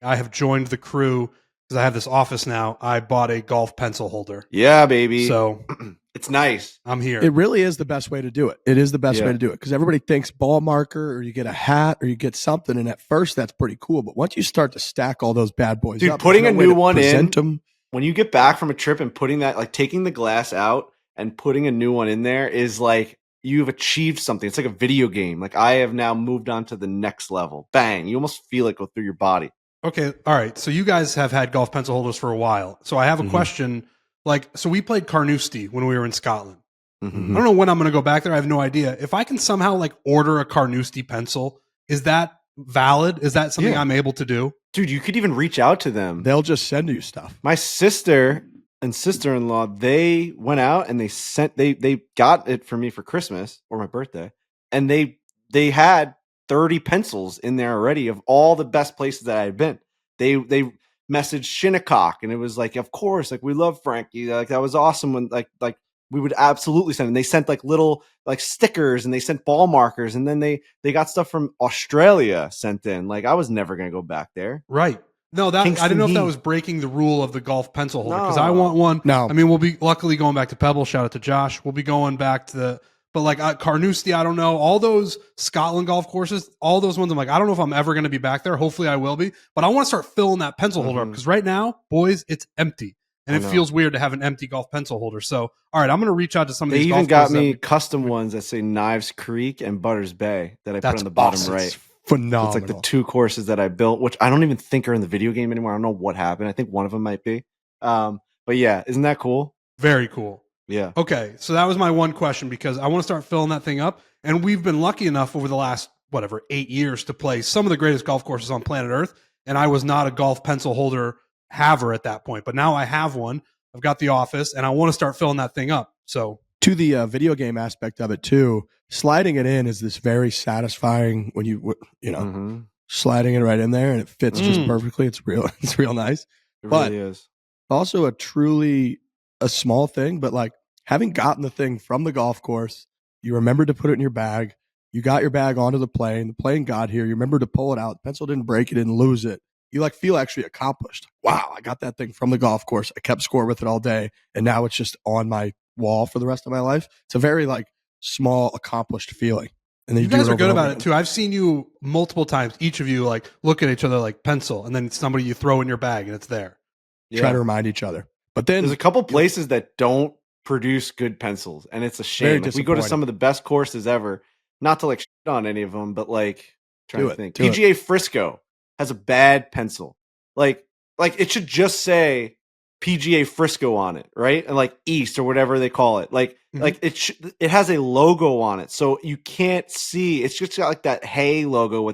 I have joined the crew because I have this office now. I bought a golf pencil holder. Yeah, baby. So it's nice. I'm here. It really is the best way to do it. It is the best way to do it because everybody thinks ball marker or you get a hat or you get something. And at first that's pretty cool. But once you start to stack all those bad boys dude, up, putting a new one in, them. When you get back from a trip and putting that, like taking the glass out and putting a new one in there is like, you've achieved something. It's like a video game. Like I have now moved on to the next level. Bang. You almost feel it go through your body. Okay. All right. So you guys have had golf pencil holders for a while. So I have a question. Like, so we played Carnoustie when we were in Scotland. I don't know when I'm going to go back there. I have no idea. If I can somehow like order a Carnoustie pencil, is that valid? Is that something I'm able to do? Dude, you could even reach out to them. They'll just send you stuff. My sister and sister-in-law, they went out and they got it for me for Christmas or my birthday. And they had 30 pencils in there already of all the best places that I had been. They messaged Shinnecock and it was like, of course, like we love Frankie. Like that was awesome when like we would absolutely send. And they sent like little like stickers and they sent ball markers and then they got stuff from Australia sent in. Like I was never gonna go back there. Right. No, that Kingston I didn't know if that Heath. was breaking the rule of the golf pencil holder because No. I want one. No. I mean, we'll be luckily going back to Pebble. Shout out to Josh. We'll be going back to the, but like Carnoustie, I don't know. All those Scotland golf courses, all those ones, I'm like, I don't know if I'm ever going to be back there. Hopefully I will be, but I want to start filling that pencil holder up because right now, boys, it's empty. And it feels weird to have an empty golf pencil holder. So, all right, I'm going to reach out to some of these golf They even courses got me custom ones that say Knives Creek and Butters Bay that I put on the bottom awesome. right. It's phenomenal. It's like the two courses that I built, which I don't even think are in the video game anymore. I don't know what happened. I think one of them might be. But yeah, isn't that cool? Very cool. Yeah. Okay, so that was my one question because I want to start filling that thing up. And we've been lucky enough over the last, 8 years to play some of the greatest golf courses on planet Earth. And I was not a golf pencil holder haver at that point. But now I have one. I've got the office and I want to start filling that thing up. So to the video game aspect of it too, sliding it in is this very satisfying when you sliding it right in there and it fits just perfectly. It's real nice. It really is. Also a small thing, but like having gotten the thing from the golf course, you remembered to put it in your bag. You got your bag onto the plane got here. You remember to pull it out. The pencil didn't break. You didn't lose it. You like feel actually accomplished. Wow, I got that thing from the golf course. I kept score with it all day. And now it's just on my wall for the rest of my life. It's a very like small accomplished feeling. And then you guys are good about it too. I've seen you multiple times, each of you like look at each other like pencil and then somebody you throw in your bag and it's there. Try to remind each other. But then there's a couple places that don't produce good pencils and it's a shame. Like, we go to some of the best courses ever, not to like shit on any of them, but like trying to think. PGA Frisco has a bad pencil. Like it should just say PGA Frisco on it, right? And like East or whatever they call it. Like it has a logo on it, so you can't see. It's just got like that Hey logo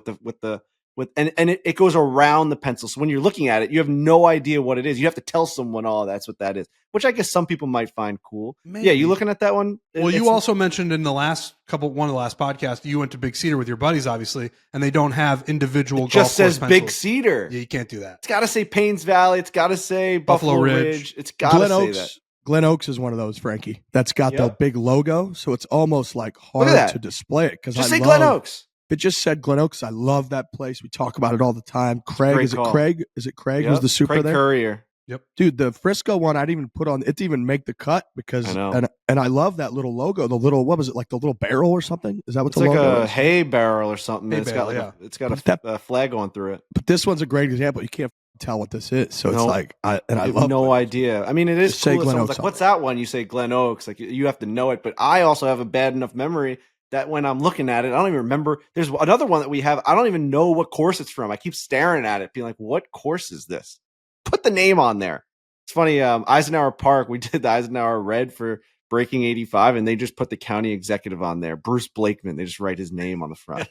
and it goes around the pencil. So when you're looking at it, you have no idea what it is. You have to tell someone, oh, that's what that is, which I guess some people might find cool. Maybe. Yeah, you looking at that one? Well, you also mentioned in one of the last podcasts, you went to Big Cedar with your buddies, obviously, and they don't have individual golf just says course Big pencils. Cedar. Yeah, you can't do that. It's got to say Paynes Valley. It's got to say Buffalo Ridge. It's got to say that. Glen Oaks is one of those, Frankie. That's got the big logo, so it's almost like hard to display it. Just say Glen Oaks. If it just said Glen Oaks, I love that place. We talk about it all the time. Craig, is it Craig? Is it Craig? Yep. Who's the super Craig there? Courier. Yep. Dude, the Frisco one, I'd even put on. It didn't even make the cut because, and I love that little logo. The little, what was it, like the little barrel or something? Is that what it's the like logo a is? hay barrel or something. Hay It's barrel, got it's got a flag going through it. But this one's a great example. You can't tell what this is, so it's like I love no idea. I mean, it is cool. Someone's like, "What's that one?" You say Glen Oaks. Like you have to know it. But I also have a bad enough memory that when I'm looking at it, I don't even remember. There's another one that we have. I don't even know what course it's from. I keep staring at it, being like, "What course is this?" Put the name on there. It's funny. Eisenhower Park. We did the Eisenhower Red for Breaking 85, and they just put the county executive on there, Bruce Blakeman. They just write his name on the front.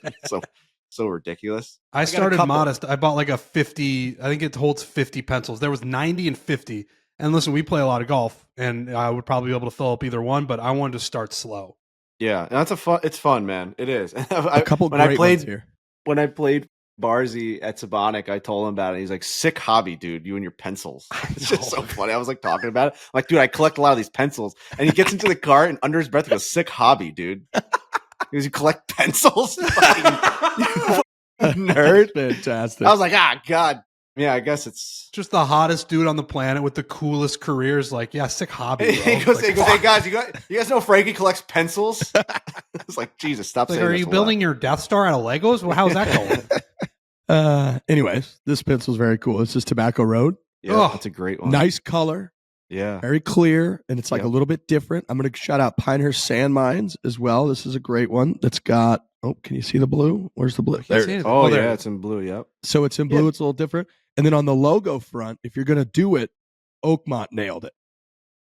So ridiculous. I started modest. I bought like a 50. I think it holds 50 pencils. There was 90 and 50. And listen, we play a lot of golf, and I would probably be able to fill up either one, but I wanted to start slow. Yeah, and it's fun, man. It is. A couple great ones here. When I played Barzy at Sabonic, I told him about it. He's like, sick hobby, dude, you and your pencils. It's just so funny. I was like talking about it. I'm like, dude, I collect a lot of these pencils. And he gets into the car and under his breath he goes, sick hobby, dude. Because you collect pencils? You nerd. Fantastic. I was like, God. Yeah, I guess it's just the hottest dude on the planet with the coolest careers. Like, yeah, sick hobby. He goes, hey guys, you guys know Frankie collects pencils? It's like, Jesus, stop saying are you building your Death Star out of Legos? Well, how's that going? Anyways, this pencil's very cool. This is Tobacco Road. Yeah, that's a great one. Nice color. Yeah. Very clear, and it's like a little bit different. I'm going to shout out Pinehurst Sand Mines as well. This is a great one. That's got, can you see the blue? Where's the blue? There it is. Oh, yeah, it's in blue, yep. So it's in blue. It's a little different. And then on the logo front, if you're going to do it, Oakmont nailed it.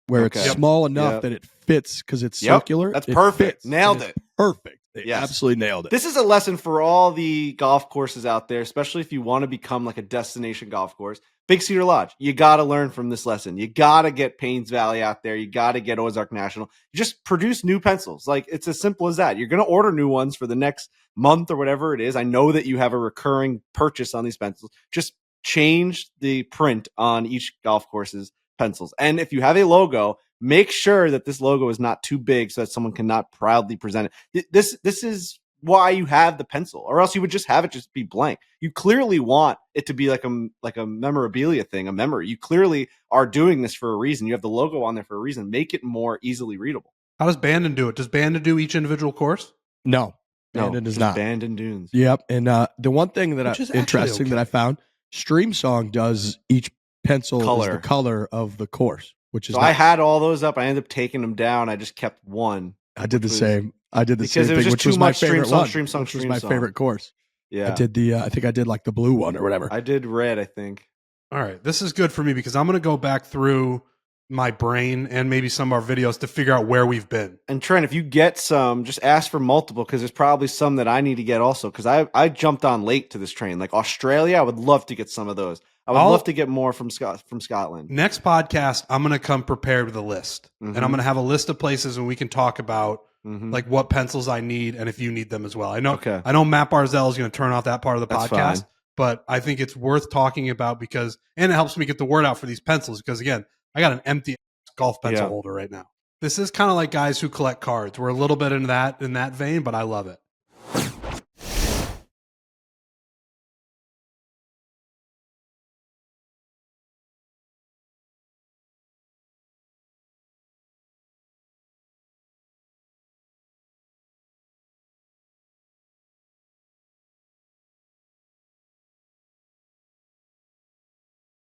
Where it's small enough that it fits because it's circular. That's perfect. Nailed it. Perfect. They absolutely nailed it. This is a lesson for all the golf courses out there, especially if you want to become like a destination golf course. Big Cedar Lodge, you got to learn from this lesson. You got to get Paynes Valley out there. You got to get Ozark National. Just produce new pencils. Like, it's as simple as that. You're going to order new ones for the next month or whatever it is. I know that you have a recurring purchase on these pencils. Just change the print on each golf course's pencils. And if you have a logo, make sure that this logo is not too big so that someone cannot proudly present it. This is why you have the pencil, or else you would just have it just be blank. You clearly want it to be like a memorabilia thing, a memory. You clearly are doing this for a reason. You have the logo on there for a reason. Make it more easily readable. How does Bandon do it? Does Bandon do each individual course? No, Bandon does not. Bandon Dunes. Yep. And the one thing that interesting that I found, Stream Song does each pencil is the color of the course, which is so nice. I had all those up. I ended up taking them down. I just kept one. I did the same. I did the same thing, which was my favorite one. Stream Song, which was my favorite course. Yeah, I did I think I did like the blue one or whatever. I did red, I think. All right, this is good for me because I'm going to go back through my brain and maybe some of our videos to figure out where we've been. And Trent, if you get some, just ask for multiple because there's probably some that I need to get also because I jumped on late to this train. Like Australia, I would love to get some of those. I would love to get more from Scotland. Next podcast, I'm going to come prepared with a list. And I'm going to have a list of places and we can talk about like what pencils I need and if you need them as well. I know Matt Barzell is going to turn off that part of the podcast, but I think it's worth talking about and it helps me get the word out for these pencils because again, I got an empty golf pencil holder right now. This is kind of like guys who collect cards. We're a little bit in that vein, but I love it.